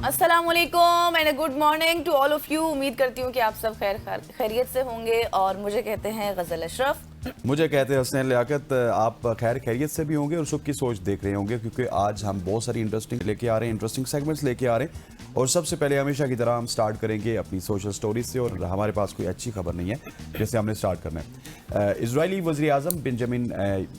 अस्सलामुअलैकुम and good morning to all of you. उम्मीद करती हूँ कि आप सब खैरियत से होंगे और मुझे कहते हैं गजल अशरफ। मुझे कहते हैं हसनैन लियाकत। आप खैरियत से भी होंगे और सुख की सोच देख रहे होंगे, क्योंकि आज हम बहुत सारी इंटरेस्टिंग लेके आ रहे हैं, इंटरेस्टिंग सेगमेंट्स लेके आ रहे हैं। और सबसे पहले हमेशा की तरह हम स्टार्ट करेंगे अपनी सोशल स्टोरीज से, और हमारे पास कोई अच्छी खबर नहीं है जिससे हमने स्टार्ट करना है। इजरायली वज़ीर आज़म बेंजामिन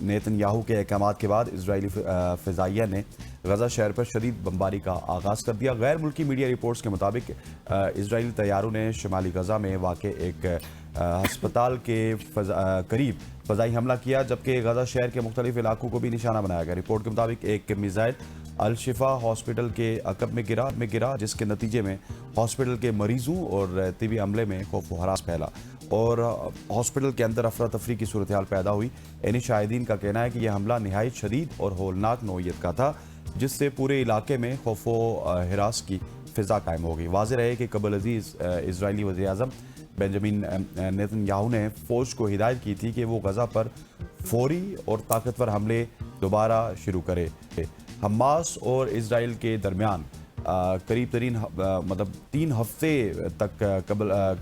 नेतन्याहू के अहकाम के बाद इजरायली फ़िज़ाइया ने गजा शहर पर शदीद बमबारी का आगाज़ कर दिया। गैर मुल्की मीडिया रिपोर्ट्स के मुताबिक इजरायली तैयारों ने शुमाली गजा में वाक़ एक अस्पताल के करीब फ़ज़ाई हमला किया, जबकि गजा शहर के मुख्तलिफ इलाकों को भी निशाना बनाया गया। रिपोर्ट के मुताबिक एक मिसाइल अल शिफा हॉस्पिटल के अकब में गिरा, जिसके नतीजे में हॉस्पिटल के मरीजों और तिबी अमले में खौफ व हरास फैला और हॉस्पिटल के अंदर अफरा तफरी की सूरत हाल पैदा हुई। यानी शाहिदीन का कहना है कि यह हमला नहायत शदीद और होलनाक नौइयत का था, जिससे पूरे इलाके में खौफ व हिरास की फ़िज़ा कायम हो गई। वाज़ेह रहे कि कबल अजीज़ इजरायली वज़ीर आज़म बेंजामिन नेतन्याहू ने फ़ौज को हिदायत की थी कि वो गजा पर फौरी और ताकतवर हमले दोबारा शुरू करे। हमास और इजराइल के दरमियान करीब तरीन मतलब 3 हफ्ते तक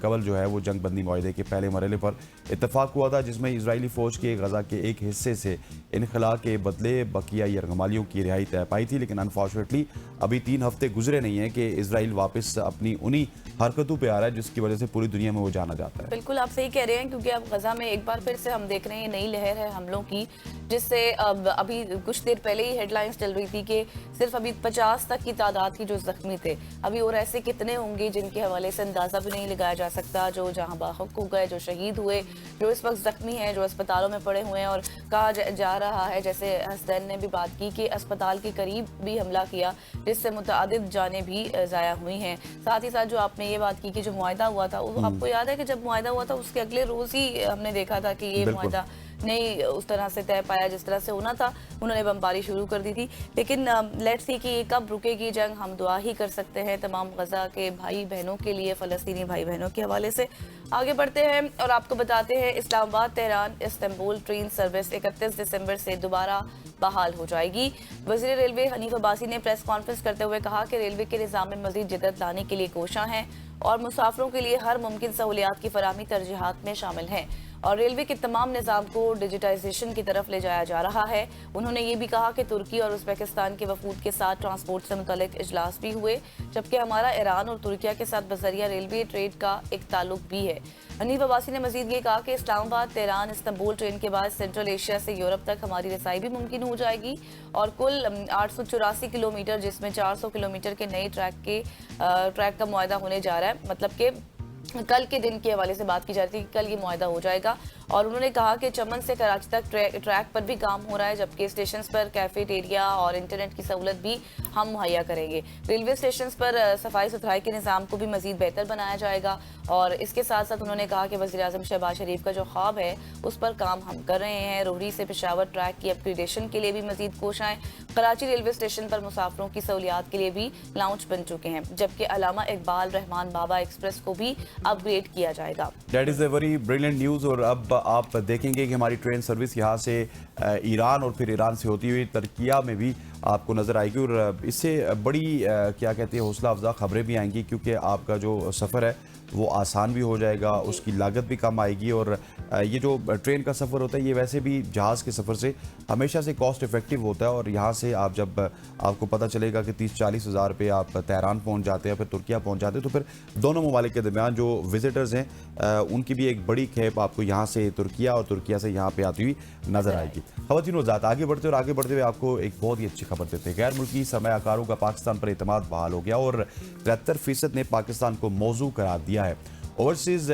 कबल जो है वो जंग बंदी मुआहदे के पहले मरहले पर इत्तफाक हुआ था, जिसमें इजरायली फ़ौज के गजा के एक हिस्से से इनखला के बदले बकिया यरगमालियों की रिहाई तय पाई थी। लेकिन अनफॉर्चुनेटली अभी 3 हफ्ते गुजरे नहीं हैं कि इजराइल वापस अपनी उन्हीं हरकतों पे आ रहा है जिसकी वजह से पूरी दुनिया में वो जाना जाता है। बिल्कुल आप सही कह रहे हैं, क्योंकि अब गजा में एक बार फिर से हम देख रहे हैं नई लहर है हमलों की, जिससे अब अभी कुछ देर पहले ही हेडलाइंस चल रही थी कि सिर्फ अभी 50 तक की तादाद की जो जख्मी थे, अभी और ऐसे कितने होंगे जिनके हवाले से अंदाजा भी नहीं लगाया जा सकता, जो जहां बाहक हो गए, जो शहीद हुए, जो इस वक्त जख्मी हैं, जो अस्पतालों में पड़े हुए हैं। और कहा जा रहा है, जैसे हसनैन ने भी बात की, कि अस्पताल के करीब भी हमला किया, जिससे मुतअद्दिद जानें भी ज़ाया हुई हैं। साथ ही साथ जो आपने ये बात की कि जो मुआहदा हुआ था, आपको याद है कि जब मुआहदा हुआ था उसके अगले रोज़ ही हमने देखा था कि ये मुआहदा नहीं उस तरह से तय पाया जिस तरह से होना था, उन्होंने बमबारी शुरू कर दी थी। लेकिन लेट्स सी कि ये कब रुकेगी जंग, हम दुआ ही कर सकते हैं तमाम गजा के भाई बहनों के लिए, फ़लस्तीनी भाई बहनों के हवाले से। आगे बढ़ते हैं और आपको बताते हैं Islamabad Tehran Istanbul train service 31 दिसंबर से दोबारा बहाल हो जाएगी। वज़ीर रेलवे हनीफ अब्बासी ने प्रेस कॉन्फ्रेंस करते हुए कहा कि रेलवे के निज़ाम में मज़ीद जिद्दत लाने के लिए कोशिशां हैं और मुसाफिरों के लिए हर मुमकिन सहूलियात की फराहमी तरजीहात में शामिल हैं और रेलवे के तमाम निज़ाम को डिजिटाइजेशन की तरफ ले जाया जा रहा है। उन्होंने ये भी कहा कि तुर्की और उज़्बेकिस्तान के वफूद के साथ ट्रांसपोर्ट से मुतल्लिक इजलास भी हुए, जबकि हमारा ईरान और तुर्किया के साथ बज़रिया रेलवे ट्रेड का एक ताल्लुक भी है। हनीफ अब्बासी ने मजीद ये कहा कि इस्लामाबाद तेहरान इस्तांबुल ट्रेन के बाद सेंट्रल एशिया से यूरोप तक हमारी रसाई भी मुमकिन हो जाएगी और कुल 884 किलोमीटर, जिसमें 400 किलोमीटर के नए ट्रैक का मुआहदा होने जा रहा है। मतलब कि कल के दिन के हवाले से बात की जा रही थी कि कल ये मुआहदा हो जाएगा। और उन्होंने कहा कि चमन से कराची तक ट्रैक पर भी काम हो रहा है, जबकि स्टेशन पर कैफेटेरिया और इंटरनेट की सहूलत भी हम मुहैया करेंगे। रेलवे स्टेशन पर सफाई सुथराई के निज़ाम को भी मजीद बेहतर बनाया जाएगा। और इसके साथ साथ उन्होंने कहा कि वज़ीर आज़म शहबाज शरीफ का जो ख्वाब है उस पर काम हम कर रहे हैं। रोहरी से पेशावर ट्रैक की अपग्रेडेशन के लिए भी मजीद कोशिशें, कराची रेलवे स्टेशन पर मुसाफिरों की सहूलियात के लिए भी लाउंज बन चुके हैं, जबकि अलामा इकबाल रहमान बाबा एक्सप्रेस को भी अपग्रेड किया जाएगा। That is a very brilliant news. और अब आप देखेंगे कि हमारी ट्रेन सर्विस यहाँ से ईरान और फिर ईरान से होती हुई तुर्किया में भी आपको नज़र आएगी और इससे बड़ी क्या कहते हैं हौसला अफजा खबरें भी आएंगी, क्योंकि आपका जो सफ़र है वो आसान भी हो जाएगा, उसकी लागत भी कम आएगी। और ये जो ट्रेन का सफ़र होता है ये वैसे भी जहाज़ के सफ़र से हमेशा से कॉस्ट इफ़ेक्टिव होता है। और यहाँ से आप जब आपको पता चलेगा कि 30-40 हज़ार रुपये आप तेहरान पहुँच जाते हैं, फिर तुर्किया पहुँच जाते हैं, तो फिर दोनों ममालिक के दरमियान जो विजिटर्स हैं उनकी भी एक बड़ी खेप आपको यहाँ से तुर्किया और तुर्किया से यहाँ पर आती हुई नज़र आएगी। ख़वातीन व हज़रात, आगे बढ़ते हुए आपको एक बहुत ही अच्छी खबर देते हैं। गैर मुल्की सरमायाकारों का पाकिस्तान पर एतमाद बहाल हो गया और 73% ने पाकिस्तान को मौजू करार दिया है। Overseas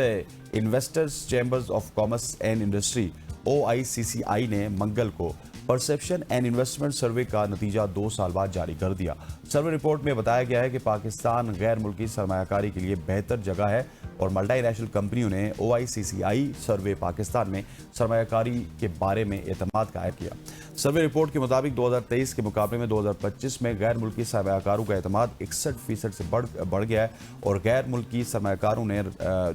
investors chambers of commerce and industry OICCI ने मंगल को परसेप्शन एंड इन्वेस्टमेंट सर्वे का नतीजा 2 साल बाद जारी कर दिया। सर्वे रिपोर्ट में बताया गया है कि पाकिस्तान गैर मुल्की सरमायाकारी के लिए बेहतर जगह है और मल्टीनेशनल कंपनियों ने OICCI सर्वे पाकिस्तान में सरमायाकारी के बारे में एतमाद कायम किया। सर्वे रिपोर्ट के मुताबिक 2023 के मुकाबले में 2025 में गैर मुल्की सरमायाकारों का एतमाद 61% से बढ़ गया है और गैर मुल्की सरमायाकारों ने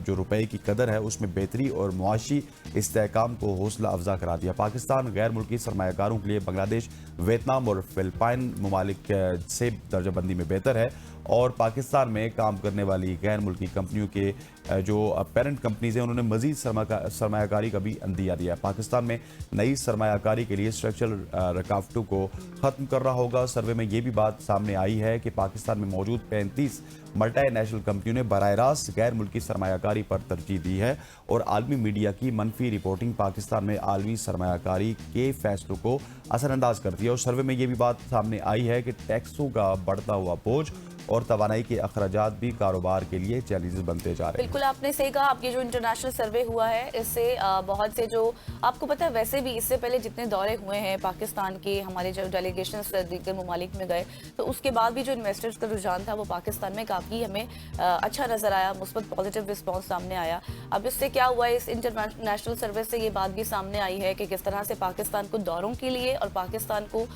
जो रुपए की कदर है उसमें बेहतरी और मुआशी इस्तेहकाम को हौसला अफजा करा दिया। पाकिस्तान गैर मुल्की सरमायाकारों के लिए बांग्लादेश, वियतनाम और फिलिपाइन ममालिक से दर्जाबंदी में बेहतर है और पाकिस्तान में काम करने वाली गैर मुल्की कंपनियों के जो पेरेंट कंपनीज हैं उन्होंने मजीद सरमायाकारी का भी अंदिया दिया है। पाकिस्तान में नई सरमायाकारी के लिए स्ट्रक्चरल रुकावटों को ख़त्म कर रहा होगा। सर्वे में ये भी बात सामने आई है कि पाकिस्तान में मौजूद 35 मल्टीनेशनल कंपनियों ने बराह रास्त गैर मुल्की सरमायाकारी पर तरजीह दी है और आलमी मीडिया की मनफी रिपोर्टिंग पाकिस्तान में आलमी सरमायाकारी के फैसलों को असरअंदाज करती है। और सर्वे में ये भी बात सामने आई है कि टैक्सों का बढ़ता हुआ बोझ और तवानाई के अखराजात भी कारोबार के लिए चैलेंजेस बनते जा रहे हैं। बिल्कुल आपने सही कहा। आपके जो इंटरनेशनल सर्वे हुआ है इससे बहुत से जो आपको पता है, वैसे भी इससे पहले जितने दौरे हुए हैं पाकिस्तान के, हमारे जो डेलीगेशन दीगर ममालिक में गए, तो उसके बाद भी जो इन्वेस्टर्स का रुझान था वो पाकिस्तान में काफ़ी हमें अच्छा नजर आया, मुस्बत पॉजिटिव रिस्पॉन्स सामने आया। अब इससे क्या हुआ है, इस इंटरनेशनल सर्वे से ये बात भी सामने आई है कि किस तरह से पाकिस्तान को दौरों के लिए और पाकिस्तान को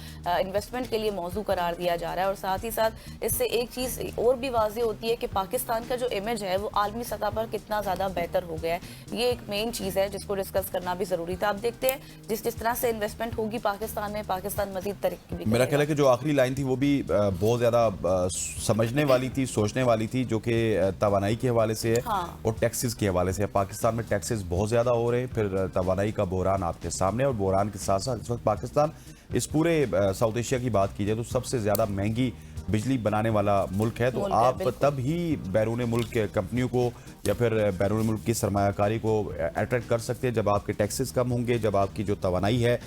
इन्वेस्टमेंट के लिए मौजू करार दिया जा रहा है। और साथ ही साथ इससे एक चीज़ और भी वाज़ेह होती है कि पाकिस्तान का जो इमेज है वो आलमी सतह पर कितना ज़्यादा बेहतर हो गया है। ये एक मेन चीज़ है जिसको डिस्कस करना भी ज़रूरी था। अब देखते हैं जिस तरह से इन्वेस्टमेंट होगी पाकिस्तान में, पाकिस्तान मजीद तरक्की भी मेरा ख्याल है कि जो आखिरी लाइन थी वो भी बहुत ज़्यादा समझने वाली थी, सोचने वाली थी, जो कि तवानाई के हवाले से है। हाँ। और टैक्सेस के हवाले से है। पाकिस्तान में टैक्सेस बहुत ज़्यादा हो रहे हैं, फिर तवानाई का बहरान आपके सामने, और बहरान के साथ साथ इस वक्त पाकिस्तान इस पूरे साउथ एशिया की बात की जाए तो सबसे ज़्यादा महंगी बिजली बनाने वाला मुल्क है। तो आप तब ही बैरून मुल्क कंपनियों को या फिर बैरून मुल्क की सरमायाकारी को अट्रैक्ट कर सकते हैं जब आपके टैक्सेस कम होंगे, जब आपकी जो तवानाई है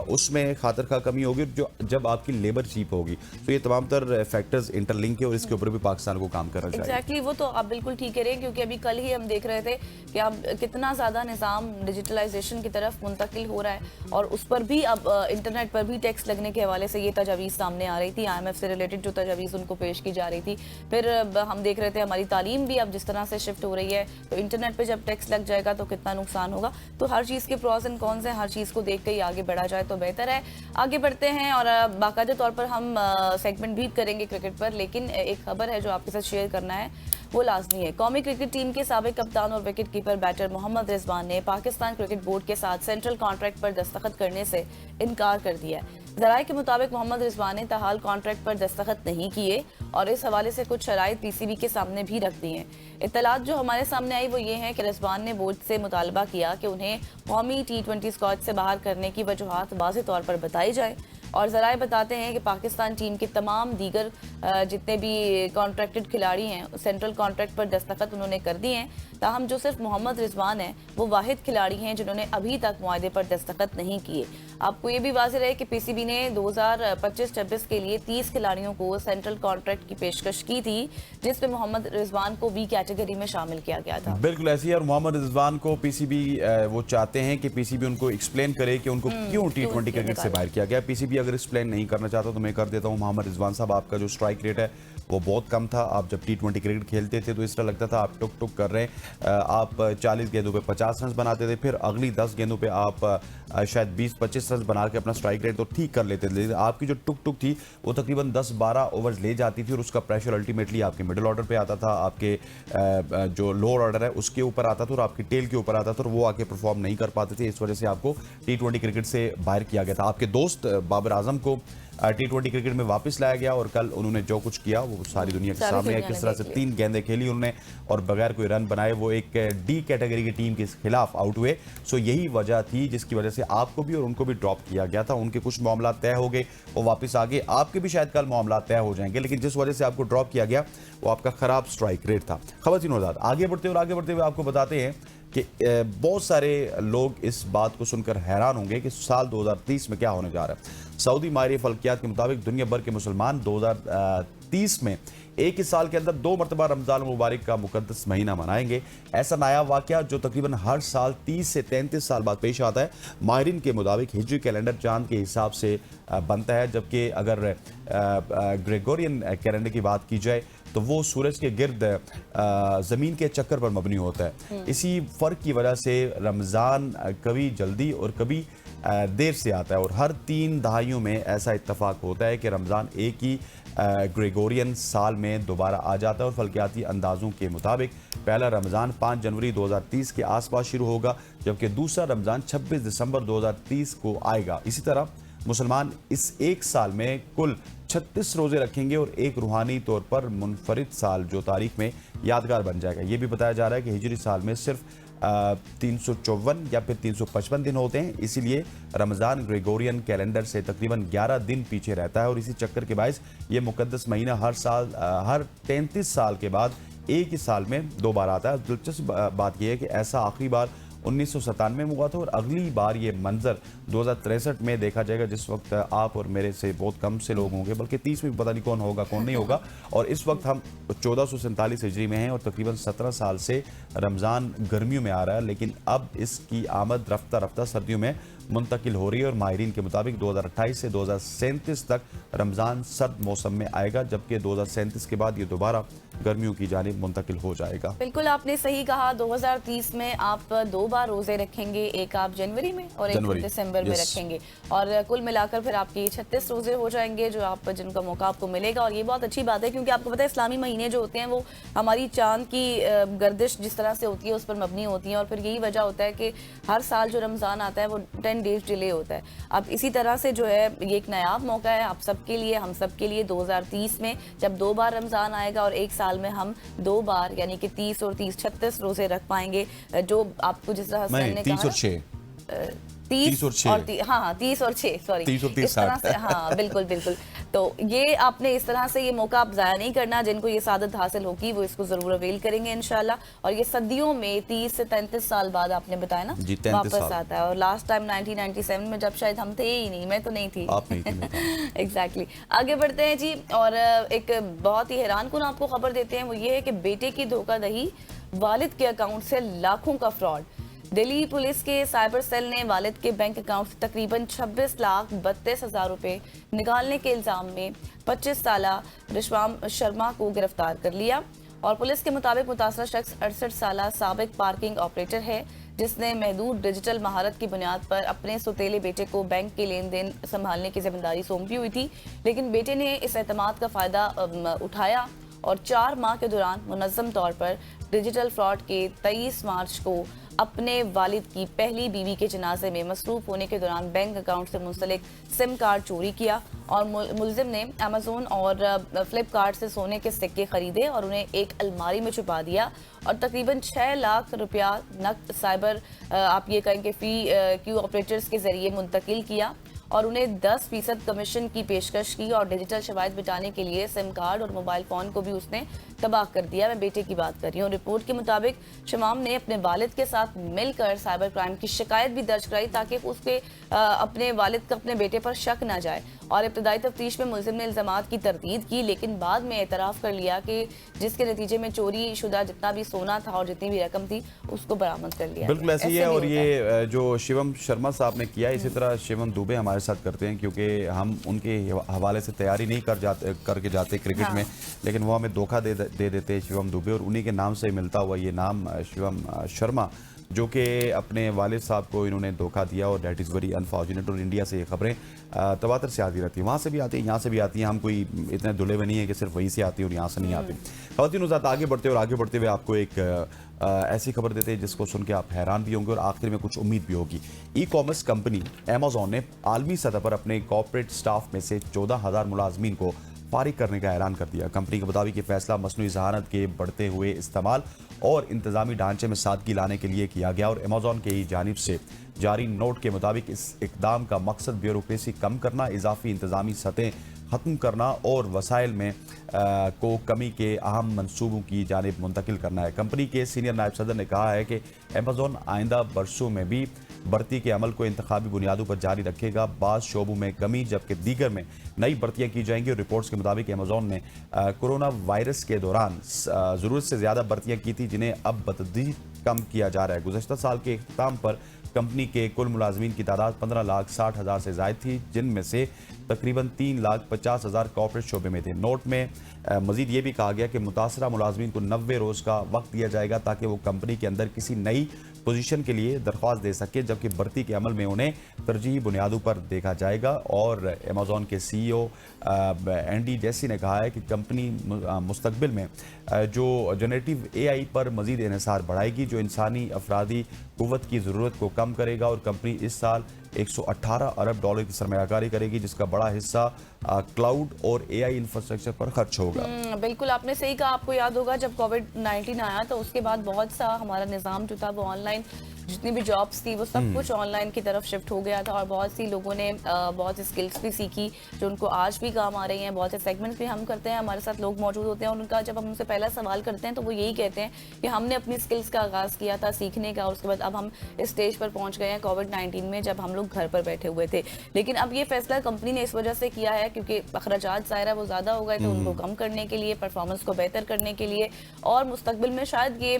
उसमें खातर खा कमी होगी, जब आपकी लेबर चीप होगी। तो ये तमाम तर फैक्टर्स इंटरलिंक है और इसके ऊपर भी पाकिस्तान को काम करना चाहिए। एग्जैक्टली, वो तो आप बिल्कुल ठीक कह रहे हैं, क्योंकि अभी कल ही हम देख रहे थे कि अब कितना ज़्यादा निज़ाम डिजिटलाइजेशन की तरफ मुंतकिल हो रहा है और उस पर भी अब इंटरनेट पर भी टैक्स लगने के हवाले से ये तजावीज़ सामने आ रही थी। IMF से रिलेटेड जो तजावीज़ उनको पेश की जा रही थी। फिर हम देख रहे थे हमारी तालीम भी अब जिस तरह से शिफ्ट हो रही है, तो इंटरनेट पर जब टैक्स लग जाएगा तो कितना नुकसान होगा। तो हर चीज़ के प्रॉस एंड कॉन्स हैं, हर चीज़ को देख के ही आगे बढ़ा जाए तो बेहतर है। आगे बढ़ते हैं और बाकायदा तौर पर हम सेगमेंट भी करेंगे क्रिकेट पर, लेकिन एक खबर है जो आपके साथ शेयर करना है वो लाजमी है। कौमी क्रिकेट टीम के साबिक कप्तान और wicket keeper batter Mohammad Rizwan ने पाकिस्तान क्रिकेट बोर्ड के साथ सेंट्रल कॉन्ट्रैक्ट पर दस्तखत करने से इनकार कर दिया है। ज़राए के मुताबिक मोहम्मद रिजवान ने ताहाल कॉन्ट्रैक्ट पर दस्तखत नहीं किए और इस हवाले से कुछ शराइत PCB के सामने भी रख दी हैं। इत्तलात जो हमारे सामने आई वो ये है कि रिजवान ने बोर्ड से मुतालबा किया कि उन्हें कौमी T20 स्क्वाड से बाहर करने की वजूहात वाज़ेह तौर पर बताई जाए। और ज़राए बताते हैं कि पाकिस्तान टीम के तमाम दीगर जितने भी कॉन्ट्रैक्टेड खिलाड़ी हैं सेंट्रल कॉन्ट्रैक्ट पर दस्तखत उन्होंने कर दिए हैं। ताहम जो सिर्फ मोहम्मद रिजवान है वो वाहिद खिलाड़ी हैं जिन्होंने अभी तक मुआहदे पर दस्तखत नहीं किए। आपको ये भी वाज़ेह रहे कि PCB ने 2025-26 के लिए 30 खिलाड़ियों को सेंट्रल कॉन्ट्रैक्ट की पेशकश की थी, जिसमें मोहम्मद रिजवान को B कैटेगरी में शामिल किया गया था। बिल्कुल ऐसी है। और मोहम्मद रिजवान को PCB वो चाहते हैं कि PCB उनको एक्सप्लेन करे कि उनको क्यों T20 क्रिकेट से बाहर किया गया। PCB अगर एक्सप्लेन नहीं करना चाहता तो मैं कर देता हूँ। मोहम्मद रिजवान साहब, आपका जो स्ट्राइक रेट है वो बहुत कम था। आप जब T20 क्रिकेट खेलते थे तो इस तरह लगता था आप टुक टुक कर रहे हैं। आप 40 गेंदों पे 50 रन बनाते थे, फिर अगली 10 गेंदों पे आप शायद 20-25 रन बना के अपना स्ट्राइक रेट तो ठीक कर लेते थे। आपकी जो टुक टुक थी वो तकरीबन 10-12 ओवर्स ले जाती थी और उसका प्रेशर अल्टीमेटली आपके मिडिल ऑर्डर पे आता था, आपके जो लोअर ऑर्डर है उसके ऊपर आता था और आपकी टेल के ऊपर आता था और वो आके परफॉर्म नहीं कर पाते थे। इस वजह से आपको T20 क्रिकेट से बाहर किया गया था। आपके दोस्त बाबर आजम को T20 क्रिकेट में वापस लाया गया और कल उन्होंने जो कुछ किया वो सारी दुनिया के सामने है। किस तरह से 3 गेंदें खेली उन्होंने और बगैर कोई रन बनाए वो एक D कैटेगरी की टीम के खिलाफ आउट हुए। सो यही वजह थी जिसकी वजह से आपको भी और उनको भी ड्रॉप किया गया था। उनके कुछ मामला तय हो गए, वो वापस आ गए। आपके भी शायद कल मामला तय हो जाएंगे, लेकिन जिस वजह से आपको ड्रॉप किया गया वो आपका खराब स्ट्राइक रेट था। खबरचीन आजाद आगे बढ़ते हुए आपको बताते हैं कि बहुत सारे लोग इस बात को सुनकर हैरान होंगे कि साल 2030 में क्या होने जा रहा है। सऊदी माहिर फल्कियात के मुताबिक दुनिया भर के मुसलमान 2030 2030 में एक ही साल के अंदर 2 मरतबा रमज़ान मुबारक का मुकद्दस महीना मनाएंगे। ऐसा नायाब वाक़या जो तकरीबन हर साल 30 से 33 साल बाद पेश आता है। माहिरीन के मुताबिक हिजरी कैलेंडर चांद के हिसाब से बनता है, जबकि अगर ग्रेगोरियन कैलेंडर की बात की जाए तो वो सूरज के गिर्द ज़मीन के चक्कर पर मबनी होता है। इसी फ़र्क की वजह से रमज़ान कभी जल्दी और कभी देर से आता है, और हर 3 दहाइयों में ऐसा इत्तफाक होता है कि रमज़ान एक ही ग्रेगोरियन साल में दोबारा आ जाता है। और फल्कियाती अंदाज़ों के मुताबिक पहला रमज़ान 5 जनवरी 2030 के आसपास शुरू होगा, जबकि दूसरा रमज़ान 26 दिसंबर 2030 को आएगा। इसी तरह मुसलमान इस एक साल में कुल 36 रोज़े रखेंगे और एक रूहानी तौर पर मुनफरिद साल जो तारीख में यादगार बन जाएगा। ये भी बताया जा रहा है कि हिजरी साल में सिर्फ 354 या फिर 355 दिन होते हैं, इसीलिए रमज़ान ग्रेगोरियन कैलेंडर से तकरीबन 11 दिन पीछे रहता है। और इसी चक्कर के बायस ये मुकद्दस महीना हर 33 साल के बाद एक ही साल में 2 बार आता है। दिलचस्प बात यह है कि ऐसा आखिरी बार 1997 में हुआ था, और अगली बार ये मंजर 2063 में देखा जाएगा, जिस वक्त आप और मेरे से बहुत कम से लोग होंगे, बल्कि 30 में भी पता नहीं कौन होगा कौन नहीं होगा। और इस वक्त हम 1447 हिजरी में हैं और तकरीबन 17 साल से रमज़ान गर्मियों में आ रहा है, लेकिन अब इसकी आमद रफ्ता रफ्ता सर्दियों में मुंतकिल हो रही है। और माहिरीन के मुताबिक 2028 से 2037 तक रमज़ान सर्द मौसम में आएगा, जबकि 2037 के बाद ये दोबारा गर्मियों की जानिब मुंतकिल हो जाएगा। बिल्कुल आपने सही कहा। 2030 में आप 2 बार रोजे रखेंगे, एक आप जनवरी में और एक दिसंबर में रखेंगे, और कुल मिलाकर फिर आपके 36 रोजे हो जाएंगे जो आप जिनका मौका आपको मिलेगा। और ये बहुत अच्छी बात है, क्योंकि आपको पता है इस्लामी महीने जो होते हैं वो हमारी चांद की गर्दिश जिस तरह से होती है उस पर मबनी होती है, और फिर यही वजह होता है कि हर साल जो रमज़ान आता है वो 10 डेज डिले होता है। अब इसी तरह से जो है ये एक नायाब मौका है आप सबके लिए, हम सबके लिए। 2030 में जब 2 बार रमज़ान आएगा और एक साल में हम 2 बार यानी कि 30 और 30 36 रोजे रख पाएंगे, जो आपको जिस तरह से हमने 30 और 6 30 और 6 हाँ 30 और 6 सॉरी 30 और 30 इस तरह से हाँ बिल्कुल बिल्कुल। तो ये आपने इस तरह से ये मौका आप ज़ाया नहीं करना। जिनको ये सादत हासिल होगी वो इसको ज़रूर अवेल करेंगे इंशाल्लाह। और ये सदियों में 30 से 33 साल बाद आपने बताया ना वापस आता है। और लास्ट टाइम 1997 में जब शायद हम थे ही नहीं, मैं तो नहीं थी, आप नहीं थी। एग्जैक्टली। आगे बढ़ते हैं जी, और एक बहुत ही हैरान कुन आपको खबर देते हैं, वो ये है कि बेटे की धोखाधड़ी, वालिद के अकाउंट से लाखों का फ्रॉड। दिल्ली पुलिस के साइबर सेल ने वालिद के बैंक अकाउंट से तकरीबन 26,32,000 रुपए निकालने के इल्जाम में 25 साल रिश्वाम शर्मा को गिरफ्तार कर लिया। और पुलिस के मुताबिक मुतासरा शख्स 68 साल साबिक पार्किंग ऑपरेटर है, जिसने महदूद डिजिटल महारत की बुनियाद पर अपने सौतेले बेटे को बैंक के लेन देन संभालने की जिम्मेदारी सौंपी हुई थी। लेकिन बेटे ने इस एतमाद का फ़ायदा उठाया और 4 माह के दौरान मुनज़्ज़म तौर पर डिजिटल फ्रॉड के 23 मार्च को अपने वालिद की पहली बीवी के जनाजे में मसरूफ होने के दौरान बैंक अकाउंट से मुंसलिक सिम कार्ड चोरी किया। और मुलजिम ने अमेज़ोन और फ्लिपकार्ट से सोने के सिक्के खरीदे और उन्हें एक अलमारी में छुपा दिया, और तकरीबन 6 लाख रुपया नकद साइबर आप ये कहें कि क्यू ऑपरेटर्स के जरिए मुंतकिल किया, और उन्हें 10% कमीशन की पेशकश की। और डिजिटल शवाहिद बचाने के लिए सिम कार्ड और मोबाइल फ़ोन को भी उसने तबाह कर दिया। मैं बेटे की बात कर रही हूँ। रिपोर्ट के मुताबिक शमाम ने अपने वालिद के साथ मिलकर साइबर क्राइम की शिकायत भी दर्ज कराई, ताकि उसके अपने वालिद का अपने बेटे पर शक न जाए। और इब्तदाई तफ्तीश में मुलजिम ने इल्ज़ामात की तरदीद की, लेकिन बाद में एतराफ़ कर लिया कि जिसके नतीजे में चोरी शुदा जितना भी सोना था और जितनी भी रकम थी उसको बरामद कर लिया। बिल्कुल ऐसे ही है। और ये जो शिवम शर्मा साहब ने किया, इसी तरह शिवम दुबे हमारे साथ करते हैं, क्योंकि हम उनके हवाले से तैयारी नहीं करके जाते क्रिकेट में, लेकिन वो हमें धोखा दे देते हैं शिवम दुबे, और उन्हीं के नाम से मिलता हुआ ये नाम शिवम शर्मा, जो कि अपने वालिद साहब को इन्होंने धोखा दिया। और डैट इज़ वेरी अनफॉर्चुनेट। और इंडिया से ये खबरें तवातर से आती रहती हैं, वहाँ से भी आती हैं, यहाँ से भी आती हैं। हम कोई इतने दुले हुए नहीं है कि सिर्फ वहीं से आती है और यहाँ से नहीं आती। ख़वातीन उज़ात आगे बढ़ते हुए आपको एक ऐसी खबर देते हैं जिसको सुन के आप हैरान भी होंगे और आखिर में कुछ उम्मीद भी होगी। ई कॉमर्स कंपनी अमेज़ॉन ने आलमी सतह पर अपने कॉर्पोरेट स्टाफ में से 14,000 मुलाजमीन को फारिग करने का ऐलान कर दिया। कंपनी के मुताबिक ये फैसला मसनूई ज़हानत के बढ़ते हुए इस्तेमाल और इंतज़ामी ढांचे में सादगी लाने के लिए किया गया। और अमेज़ॉन की जानिब से जारी नोट के मुताबिक इस इकदाम का मकसद ब्यूरोक्रेसी कम करना, इजाफी इंतज़ामी सतह ख़त्म करना और वसाइल में को कमी के अहम मनसूबों की जानिब मुंतकिल करना है। कंपनी के सीनियर नायब सदर ने कहा है कि अमेज़ॉन आइंदा बरसों में भी भर्ती के अमल को इंतखाबी बुनियादों पर जारी रखेगा। बाज़ शोबों में कमी जबकि दीगर में नई भर्तियां की जाएंगी। और रिपोर्ट्स के मुताबिक अमेजॉन ने कोरोना वायरस के दौरान ज़रूरत से ज़्यादा भर्तियां की थी, जिन्हें अब बतदरीज कम किया जा रहा है। गुज़श्ता साल के इख्तिताम पर कंपनी के कुल मुलाजमीन की तादाद 15,60,000 से ज़ायद थी, जिनमें से तकरीबन 3,50,000 कॉर्पोरेट शोबे में थे। नोट में मजीद ये भी कहा गया कि मुतासरा मुलाजमीन को 90 रोज़ का वक्त दिया जाएगा ताकि वो कंपनी के अंदर किसी नई पोजीशन के लिए दरख्वास्त दे सके, जबकि भर्ती के अमल में उन्हें तरजीही बुनियादों पर देखा जाएगा। और अमेजॉन के CEO एंडी जेसी ने कहा है कि कंपनी मुस्तकबिल में जो जनरेटिव AI पर मजीद इन्हिसार बढ़ाएगी, जो इंसानी अफरादी कुव्वत की ज़रूरत को कम करेगा। और कंपनी इस साल 118 अरब डॉलर की सरमायाकारी करेगी, जिसका बड़ा हिस्सा क्लाउड और AI इंफ्रास्ट्रक्चर पर खर्च होगा। बिल्कुल आपने सही कहा। आपको याद होगा जब कोविड-19 आया तो उसके बाद बहुत सा हमारा निज़ाम जो था वो ऑनलाइन, जितनी भी जॉब्स थी वो सब कुछ ऑनलाइन की तरफ शिफ्ट हो गया था और बहुत सी लोगों ने बहुत सी स्किल्स भी सीखी जो उनको आज भी काम आ रही हैं। बहुत से सेगमेंट्स भी हम करते हैं, हमारे साथ लोग मौजूद होते हैं और उनका जब हम उनसे पहला सवाल करते हैं तो वो यही कहते हैं कि हमने अपनी स्किल्स का आगाज़ किया था सीखने का और उसके बाद अब हम इस स्टेज पर पहुंच गए हैं कोविड-19 में, जब हम लोग घर पर बैठे हुए थे। लेकिन अब ये फैसला कंपनी ने इस वजह से किया है क्योंकि अखराजात ज़ाहिर है वो ज़्यादा हो गए थे, उनको कम करने के लिए, परफॉर्मेंस को बेहतर करने के लिए। और मुस्तकबिल में शायद ये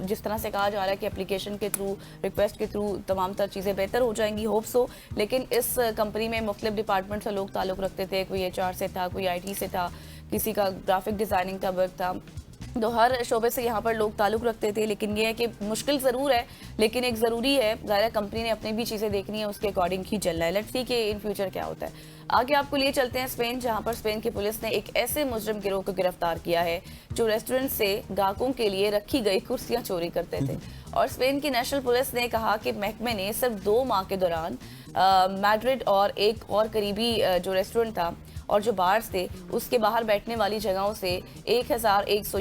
जिस तरह से कहा जा रहा है कि एप्लीकेशन के थ्रू, रिक्वेस्ट के थ्रू तमाम तर चीज़ें बेहतर हो जाएंगी, होप सो। लेकिन इस कंपनी में मुख्तलिफ डिपार्टमेंट से लोग ताल्लुक़ रखते थे, कोई HR से था, कोई IT से था, किसी का ग्राफिक डिज़ाइनिंग का वर्क था, तो हर शोबे से यहाँ पर लोग ताल्लुक़ रखते थे। लेकिन ये है कि मुश्किल ज़रूर है, लेकिन एक ज़रूरी है। ज़ाहिर कंपनी ने अपनी भी चीज़ें देखनी है, उसके अकॉर्डिंग ही चलना है। लेट्स सी कि इन फ्यूचर क्या होता है। आगे आपको लिए चलते हैं स्पेन, जहाँ पर स्पेन की पुलिस ने एक ऐसे मुजरिम गिरोह को गिरफ्तार किया है जो रेस्टोरेंट से ग्राहकों के लिए रखी गई कुर्सियाँ चोरी करते थे। और स्पेन की नेशनल पुलिस ने कहा कि महकमे ने सिर्फ 2 माह के दौरान मैड्रिड और एक और करीबी जो रेस्टोरेंट था और जो बार्स थे उसके बाहर बैठने वाली जगहों से 1100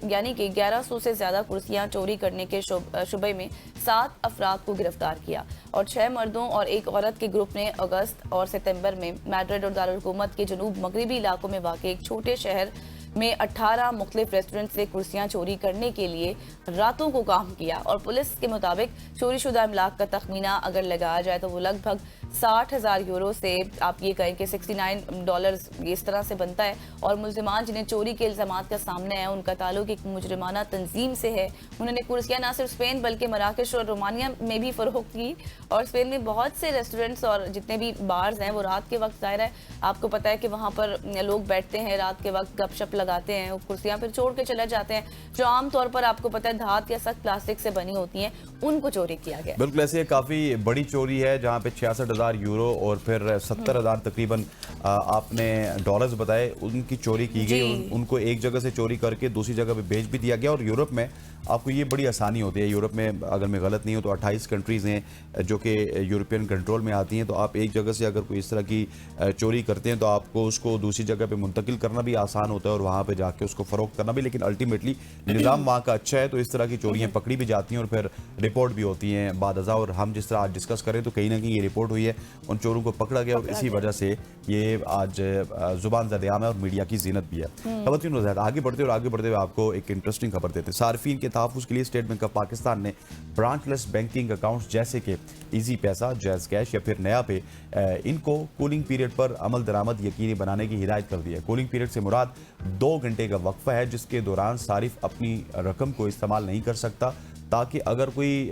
यानी कि 1100 से ज़्यादा कुर्सियां चोरी करने के शुबे में 7 अफराद को गिरफ्तार किया। और 6 मर्दों और 1 औरत के ग्रुप ने अगस्त और सितंबर में मैड्रिड और दारुल हुकूमत के जनूब मगरबी इलाकों में वाक़ एक छोटे शहर में 18 मुख्तलिफ रेस्टोरेंट से कुर्सियां चोरी करने के लिए रातों को काम किया। और पुलिस के मुताबिक चोरीशुदा अमलाक का तखमीना अगर लगाया जाए तो वो लगभग 60,000 यूरो से आप ये कहें कि $69 इस तरह से बनता है। और मुल्जिमान जिन्हें चोरी के इल्ज़ामात का सामने है उनका ताल्लुक एक मुजरिमाना तंजीम से है। उन्होंने कुर्सियाँ न सिर्फ स्पेन बल्कि मराकश और रोमानिया में भी फ़रोख्त की। और स्पेन में बहुत से रेस्टोरेंट्स और जितने भी बार्स हैं वो रात के वक्त ज़ाहिर है आपको पता है कि वहाँ पर लोग बैठते हैं, रात के वक्त गपशप लगाते हैं, कुर्सियाँ फिर छोड़ के चले जाते हैं, जो आमतौर पर आपको पता है धात या सख्त प्लास्टिक से बनी होती हैं, उनको चोरी किया गया। बिल्कुल ऐसे काफ़ी बड़ी चोरी है जहाँ पे 66,000 यूरो और फिर 70,000 तकरीबन आपने डॉलर्स बताए उनकी चोरी की गई। उनको एक जगह से चोरी करके दूसरी जगह पे भेज भी दिया गया। और यूरोप में आपको ये बड़ी आसानी होती है। यूरोप में अगर मैं गलत नहीं हूँ तो 28 कंट्रीज़ हैं जो कि यूरोपियन कंट्रोल में आती हैं। तो आप एक जगह से अगर कोई इस तरह की चोरी करते हैं तो आपको उसको दूसरी जगह पे मुंतकिल करना भी आसान होता है और वहाँ पे जाके उसको फ़रोख्त करना भी। लेकिन अल्टीमेटली निज़ाम वहाँ का अच्छा है तो इस तरह की चोरियाँ पकड़ी भी जाती हैं और फिर रिपोर्ट भी होती हैं बादअज़ा। और हम जिस तरह आज डिस्कस करें तो कहीं ना कहीं ये रिपोर्ट हुई है, उन चोरों को पकड़ा गया और इसी वजह से ये आज जुबान ज़द-ए-आम है और मीडिया की जीनत भी है। ख़वातीन व हज़रात, आगे बढ़ते हुए आपको एक इंटरेस्टिंग खबर देते हैं। सार्फिन के तहफ़्फ़ुज़ के लिए स्टेट बैंक ऑफ पाकिस्तान ने ब्रांचलेस बैंकिंग अकाउंट्स जैसे कि ईजी पैसा, जैज़ कैश या फिर नया पे इनको कूलिंग पीरियड पर अमल दरामद यकीनी बनाने की हिदायत कर दी है। कूलिंग पीरियड से मुराद 2 घंटे का वक्फा है जिसके दौरान सारिफ अपनी रकम को इस्तेमाल नहीं कर सकता, ताकि अगर कोई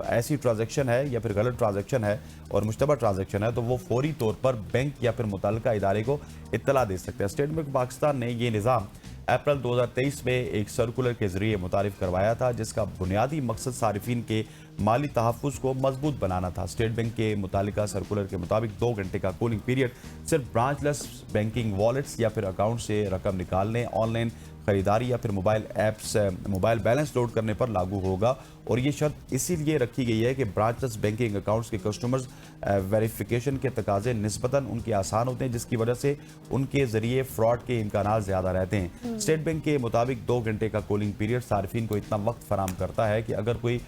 ऐसी ट्रांजैक्शन है या फिर गलत ट्रांजैक्शन है और मुश्तबा ट्रांजैक्शन है तो वो फौरी तौर पर बैंक या फिर मुतल्लिका इदारे को इत्तला दे सकते हैं। स्टेट बैंक पाकिस्तान ने ये निज़ाम अप्रैल 2023 में एक सर्कुलर के जरिए मुतारिफ करवाया था जिसका बुनियादी मकसद सारिफिन के माली तहफ़्फ़ुज़ को मजबूत बनाना था। स्टेट बैंक के मुतालिका सर्कुलर के मुताबिक 2 घंटे का कूलिंग पीरियड सिर्फ ब्रांचलेस बैंकिंग वॉलेट्स या फिर अकाउंट से रकम निकालने, ऑनलाइन खरीदारी या फिर मोबाइल बैलेंस लोड करने पर लागू होगा। और ये शर्त इसीलिए रखी गई है कि ब्रांचलेस बैंकिंग अकाउंट्स के कस्टमर्स वेरिफिकेशन के तकाजे निस्बतन उनके आसान होते हैं जिसकी वजह से उनके जरिए फ्रॉड के इम्कानात ज़्यादा रहते हैं। स्टेट बैंक के मुताबिक 2 घंटे का कूलिंग पीरियड सार्फिन को इतना वक्त फराम करता है कि अगर कोई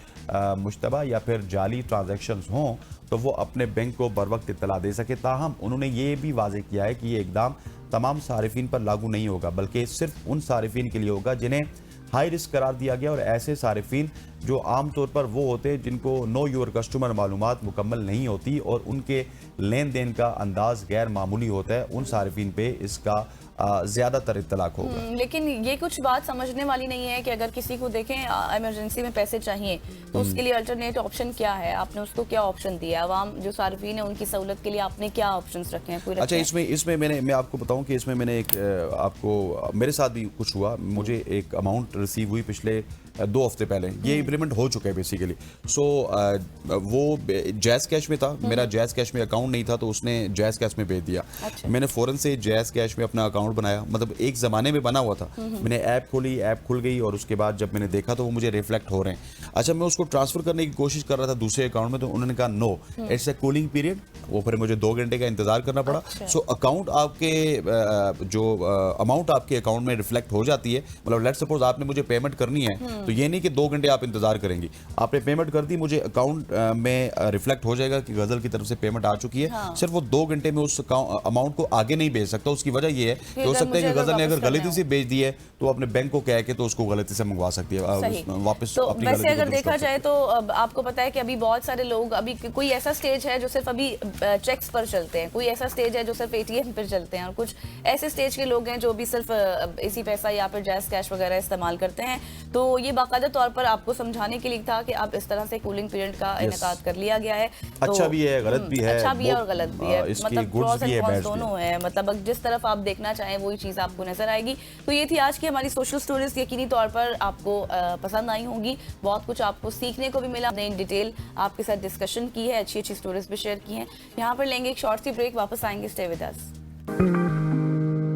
मुश्तबा या फिर जाली ट्रांजैक्शंस हों तो वो अपने बैंक को बर वक्त इत्तला दे सके। ताहम उन्होंने ये भी वाज़ेह किया है कि ये इकदाम तमाम सारिफिन पर लागू नहीं होगा बल्कि सिर्फ उन सारिफिन के लिए होगा जिन्हें हाई रिस्क करार दिया गया और ऐसे सारिफिन जो आमतौर पर वो होते हैं जिनको नो योर कस्टमर मालूमात मुकम्मल नहीं होती और उनके लेन देन का अंदाज गैर मामूली होता है, उन सार्फिन पे इसका ज़्यादातर इत्तलाक होगा। लेकिन ये कुछ बात समझने वाली नहीं है कि अगर किसी को देखें इमरजेंसी में पैसे चाहिए तो उसके लिए अल्टरनेट ऑप्शन क्या है, आपने उसको क्या ऑप्शन दिया, आवाम जो सार्फिन है उनकी सहूलत के लिए आपने क्या ऑप्शंस रखे हैं? कोई अच्छा, रखे हैं? इसमें मैं आपको बताऊं कि इसमें मैंने एक आपको मेरे साथ भी कुछ हुआ, मुझे एक अमाउंट रिसीव हुई पिछले 2 हफ्ते पहले, ये इम्प्लीमेंट हो चुका है बेसिकली। सो वो जैज़ कैश में था, मेरा जैज़ कैश में अकाउंट नहीं था तो उसने जैज़ कैश में भेज दिया। अच्छा। मैंने फ़ौरन से जैज़ कैश में अपना अकाउंट बनाया, मतलब एक ज़माने में बना हुआ था। मैंने ऐप खोली, ऐप खुल गई और उसके बाद जब मैंने देखा तो वो मुझे रिफ्लेक्ट हो रहे हैं। अच्छा, मैं उसको ट्रांसफ़र करने की कोशिश कर रहा था दूसरे अकाउंट में, तो उन्होंने कहा no, it's a cooling period. वो फिर मुझे 2 घंटे का इंतज़ार करना पड़ा। अच्छा। सो अकाउंट आपके जो अमाउंट आपके अकाउंट में रिफ्लेक्ट हो जाती है, मतलब लेट्स सपोज आपने मुझे पेमेंट करनी है तो ये नहीं कि 2 घंटे आप इंतजार करेंगी, आपने पेमेंट कर दी, मुझे अकाउंट में रिफ्लेक्ट हो जाएगा कि गजल की तरफ से पेमेंट आ चुकी है। हाँ। सिर्फ वो 2 घंटे में उस अमाउंट को आगे नहीं भेज सकता। उसकी वजह ये है कि हो अगर सकता है कि मुझे गजल ने वापस अगर करने गलती से भेज दी है तो अपने बैंक को कह के तो उसको गलती से मंगवा सकती है सही। वापस तो अपनी वैसे गलती को अगर दुरुस्त देखा कर जाए तो अब आपको पता है कि अभी बहुत सारे लोग, अभी कोई ऐसा स्टेज है जो सिर्फ अभी चेक्स पर चलते हैं, कोई ऐसा स्टेज है जो सिर्फ एटीएम पर चलते हैं, और कुछ ऐसे स्टेज के लोग हैं जो भी सिर्फ इसी पैसा या फिर जैज़ कैश वगैरह इस्तेमाल करते हैं। तो ये बाकायदा तौर पर आपको समझाने के लिए था कि आप इस तरह से कूलिंग पीरियड का इनेकाद कर लिया गया है। तो अच्छा भी है, गलत भी है, अच्छा भी है और गलत भी है, इसकी मतलब गुड्स pros and भी है, cons बैड्स भी दोनों है। मतलब जिस तरफ आप देखना चाहें वही चीज़ आपको नजर आएगी। तो ये थी आज की हमारी सोशल स्टोरीज, यकीनी तौर पर आपको पसंद आई होंगी, बहुत कुछ आपको सीखने को भी मिला। हमने इन डिटेल आपके साथ डिस्कशन की है, अच्छी अच्छी स्टोरीज भी शेयर की हैं। यहाँ पर लेंगे एक शॉर्ट सी ब्रेक, वापस आएंगे, स्टे विद अस।